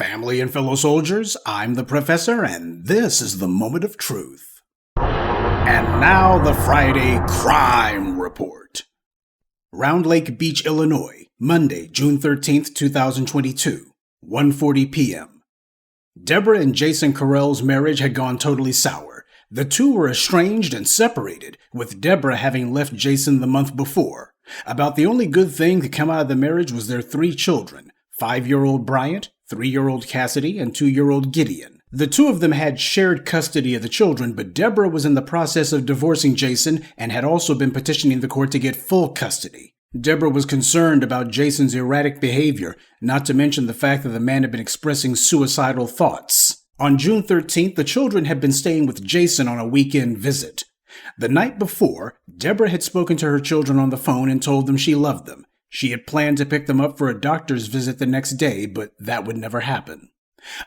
Family and fellow soldiers, I'm the Professor, and this is the Moment of Truth. And now the Friday Crime Report. Round Lake Beach, Illinois, Monday, June 13th, 2022, 1:40 p.m. Deborah and Jason Carell's marriage had gone totally sour. The two were estranged and separated, with Deborah having left Jason the month before. About the only good thing to come out of the marriage was their 3 children, 5-year-old Bryant, 3-year-old Cassidy, and 2-year-old Gideon. The two of them had shared custody of the children, but Deborah was in the process of divorcing Jason and had also been petitioning the court to get full custody. Deborah was concerned about Jason's erratic behavior, not to mention the fact that the man had been expressing suicidal thoughts. On June 13th, the children had been staying with Jason on a weekend visit. The night before, Deborah had spoken to her children on the phone and told them she loved them. She had planned to pick them up for a doctor's visit the next day, but that would never happen.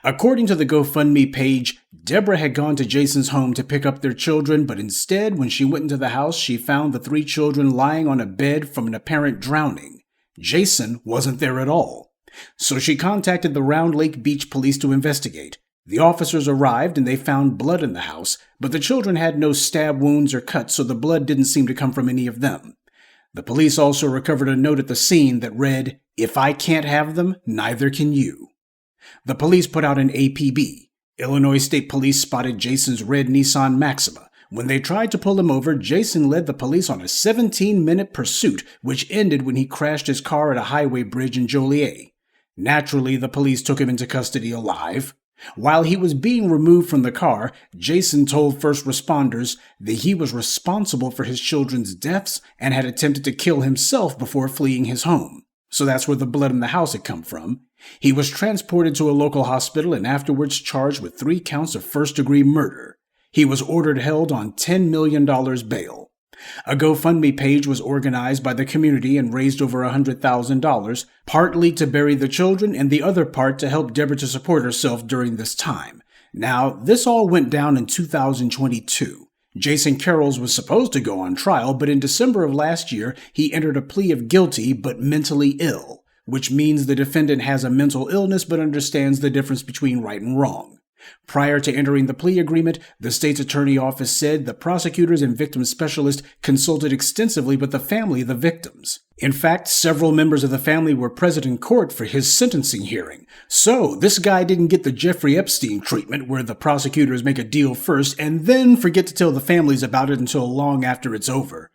According to the GoFundMe page, Deborah had gone to Jason's home to pick up their children, but instead, when she went into the house, she found the 3 children lying on a bed from an apparent drowning. Jason wasn't there at all. So she contacted the Round Lake Beach police to investigate. The officers arrived and they found blood in the house, but the children had no stab wounds or cuts, so the blood didn't seem to come from any of them. The police also recovered a note at the scene that read, "If I can't have them, neither can you." The police put out an APB. Illinois State Police spotted Jason's red Nissan Maxima. When they tried to pull him over, Jason led the police on a 17-minute pursuit, which ended when he crashed his car at a highway bridge in Joliet. Naturally, the police took him into custody alive. While he was being removed from the car, Jason told first responders that he was responsible for his children's deaths and had attempted to kill himself before fleeing his home. So that's where the blood in the house had come from. He was transported to a local hospital and afterwards charged with 3 counts of first-degree murder. He was ordered held on $10 million bail. A GoFundMe page was organized by the community and raised over $100,000, partly to bury the children and the other part to help Deborah to support herself during this time. Now, this all went down in 2022. Jason Carroll was supposed to go on trial, but in December of last year, he entered a plea of guilty but mentally ill, which means the defendant has a mental illness but understands the difference between right and wrong. Prior to entering the plea agreement, the state's attorney office said the prosecutors and victim specialist consulted extensively with the family of the victims. In fact, several members of the family were present in court for his sentencing hearing. So, this guy didn't get the Jeffrey Epstein treatment where the prosecutors make a deal first and then forget to tell the families about it until long after it's over.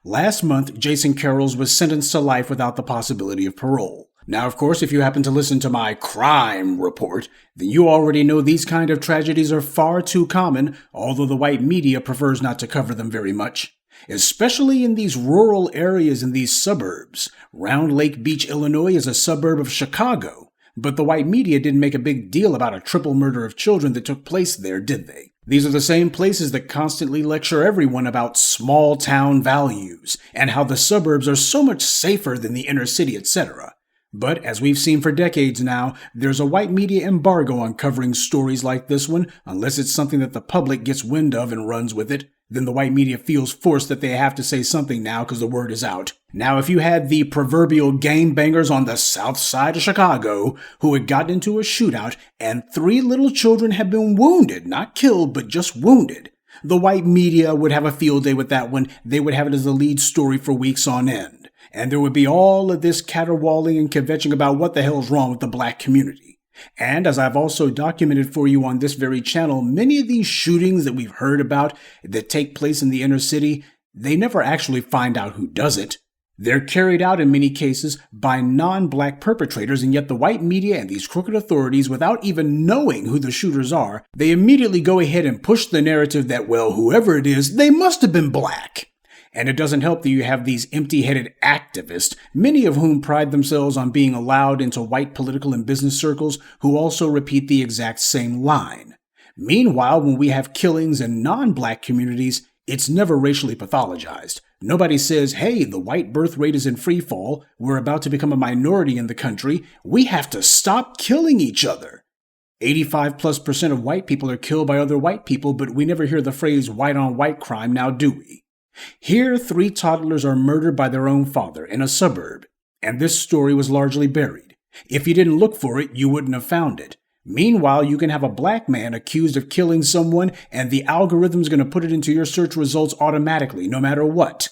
Last month, Jason Carroll was sentenced to life without the possibility of parole. Now, of course, if you happen to listen to my crime report, then you already know these kind of tragedies are far too common, although the white media prefers not to cover them very much. Especially in these rural areas in these suburbs. Round Lake Beach, Illinois is a suburb of Chicago, but the white media didn't make a big deal about a triple murder of children that took place there, did they? These are the same places that constantly lecture everyone about small town values and how the suburbs are so much safer than the inner city, etc. But, as we've seen for decades now, there's a white media embargo on covering stories like this one, unless it's something that the public gets wind of and runs with it. Then the white media feels forced that they have to say something now because the word is out. Now, if you had the proverbial gangbangers on the south side of Chicago who had gotten into a shootout and 3 little children had been wounded, not killed, but just wounded, the white media would have a field day with that one. They would have it as the lead story for weeks on end. And there would be all of this caterwauling and kvetching about what the hell's wrong with the black community. And as I've also documented for you on this very channel, many of these shootings that we've heard about that take place in the inner city, they never actually find out who does it. They're carried out in many cases by non-black perpetrators, and yet the white media and these crooked authorities, without even knowing who the shooters are, they immediately go ahead and push the narrative that, well, whoever it is, they must have been black. And it doesn't help that you have these empty-headed activists, many of whom pride themselves on being allowed into white political and business circles, who also repeat the exact same line. Meanwhile, when we have killings in non-black communities, it's never racially pathologized. Nobody says, hey, the white birth rate is in free fall, we're about to become a minority in the country, we have to stop killing each other. 85+% of white people are killed by other white people, but we never hear the phrase white-on-white crime now, do we? Here, 3 toddlers are murdered by their own father in a suburb, and this story was largely buried. If you didn't look for it, you wouldn't have found it. Meanwhile, you can have a black man accused of killing someone, and the algorithm's going to put it into your search results automatically, no matter what.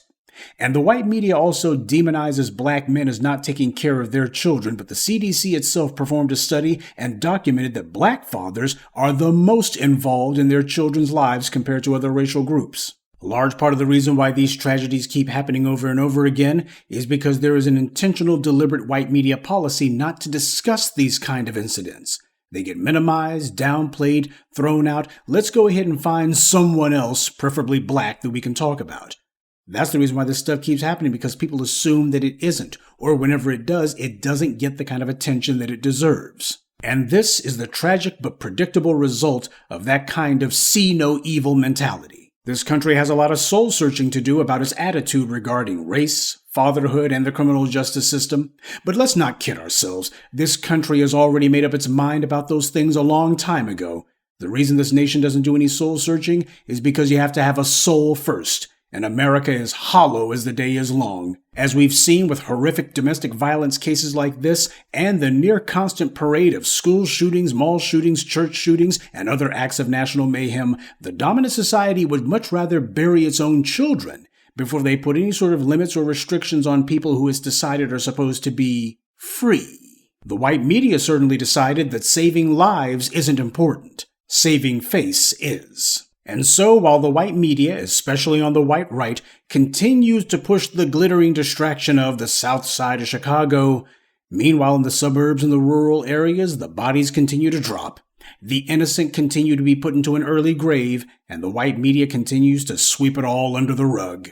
And the white media also demonizes black men as not taking care of their children, but the CDC itself performed a study and documented that black fathers are the most involved in their children's lives compared to other racial groups. A large part of the reason why these tragedies keep happening over and over again is because there is an intentional, deliberate white media policy not to discuss these kind of incidents. They get minimized, downplayed, thrown out. Let's go ahead and find someone else, preferably black, that we can talk about. That's the reason why this stuff keeps happening, because people assume that it isn't, or whenever it does, it doesn't get the kind of attention that it deserves. And this is the tragic but predictable result of that kind of see no evil mentality. This country has a lot of soul searching to do about its attitude regarding race, fatherhood, and the criminal justice system. But let's not kid ourselves. This country has already made up its mind about those things a long time ago. The reason this nation doesn't do any soul searching is because you have to have a soul first. And America is hollow as the day is long. As we've seen with horrific domestic violence cases like this, and the near constant parade of school shootings, mall shootings, church shootings, and other acts of national mayhem, the dominant society would much rather bury its own children before they put any sort of limits or restrictions on people who it's decided are supposed to be free. The white media certainly decided that saving lives isn't important. Saving face is. And so, while the white media, especially on the white right, continues to push the glittering distraction of the south side of Chicago, meanwhile in the suburbs and the rural areas, the bodies continue to drop, the innocent continue to be put into an early grave, and the white media continues to sweep it all under the rug.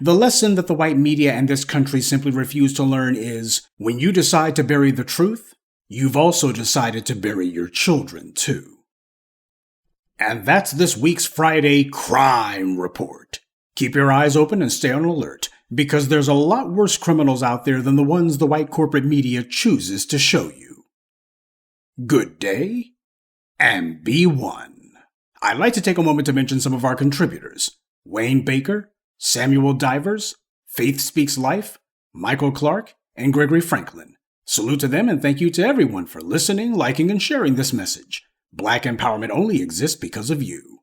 The lesson that the white media and this country simply refuse to learn is, when you decide to bury the truth, you've also decided to bury your children too. And that's this week's Friday Crime Report. Keep your eyes open and stay on alert, because there's a lot worse criminals out there than the ones the white corporate media chooses to show you. Good day, and be one. I'd like to take a moment to mention some of our contributors: Wayne Baker, Samuel Divers, Faith Speaks Life, Michael Clark, and Gregory Franklin. Salute to them, and thank you to everyone for listening, liking, and sharing this message. Black empowerment only exists because of you.